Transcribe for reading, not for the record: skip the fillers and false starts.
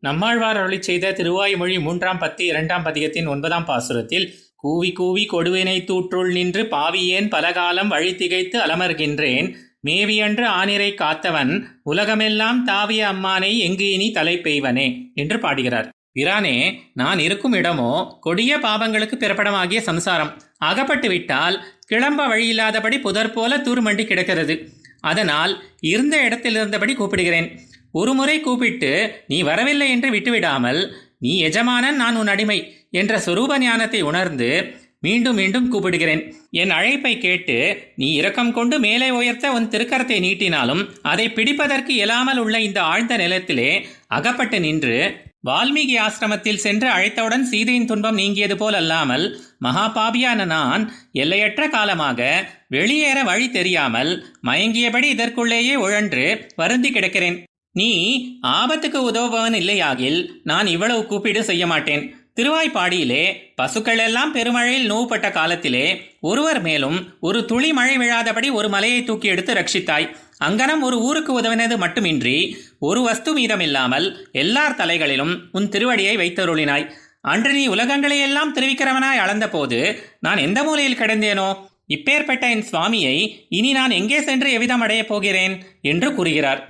நம்மாழ்வார் அருளிச் செய்த திருவாய்மொழி 3ஆம் பத்து 2ஆம் பதிகத்தின் 9ஆம் பாசுரத்தில் கூவி கூவி கொடுவினை தூற்றுள் நின்று பாவியேன் பலகாலம் வழி திகைத்து அலமர்கின்றேன் மேவியன்று ஆனிரை காத்தவன் உலகமெல்லாம் தாவிய அம்மானை எங்கு இனி தலை பெய்வனே என்று பாடுகிறார். பிரானே, நான் இருக்கும் இடமோ கொடிய பாவங்களுக்கு பிறப்படமாகிய சம்சாரம். அகப்பட்டு விட்டால் கிளம்ப வழியில்லாதபடி புதர் போல தூர்மண்டி கிடக்கிறது. அதனால் இருந்த இடத்திலிருந்தபடி கூப்பிடுகிறேன். ஒரு முறை கூப்பிட்டு நீ வரவில்லை என்று விட்டுவிடாமல் நீ எஜமானன், நான் உன் அடிமை என்ற சொரூப ஞானத்தை உணர்ந்து மீண்டும் மீண்டும் கூப்பிடுகிறேன். என் அழைப்பை கேட்டு நீ இரக்கம் கொண்டு மேலே உயர்த்த உன் திருக்கரத்தை நீட்டினாலும் அதை பிடிப்பதற்கு இயலாமல் உள்ள இந்த ஆழ்ந்த நிலத்திலே அகப்பட்டு நின்று வால்மீகி ஆசிரமத்தில் சென்று அழைத்தவுடன் சீதையின் துன்பம் நீங்கியது போல் அல்லாமல் மகாபாபியான நான் எல்லையற்ற காலமாக வெளியேற வழி தெரியாமல் மயங்கியபடி இதற்குள்ளேயே உழன்று வருந்தி கிடக்கிறேன். நீ ஆபத்துக்கு உதவுபவன் இல்லையாகில் நான் இவ்வளவு கூப்பீடு செய்ய மாட்டேன். திருவாய்ப்பாடியிலே பசுக்கள் எல்லாம் பெருமழையில் நோவுப்பட்ட காலத்திலே ஒருவர் மேலும் ஒரு துளி மழை விழாதபடி ஒரு மலையை தூக்கி எடுத்து ரட்சித்தாய். அங்கனம் ஒரு ஊருக்கு உதவினது மட்டுமின்றி ஒரு வஸ்து மீதமில்லாமல் எல்லார் தலைகளிலும் உன் திருவடியை வைத்தருளினாய். அன்று நீ உலகங்களையெல்லாம் திருவிக்கிரமனாய் அளந்த போது நான் எந்த மூலையில் கிடந்தேனோ? இப்பேற்பட்ட என் சுவாமியை இனி நான் எங்கே சென்று எவ்விதம் அடையப் போகிறேன் என்று கூறுகிறார்.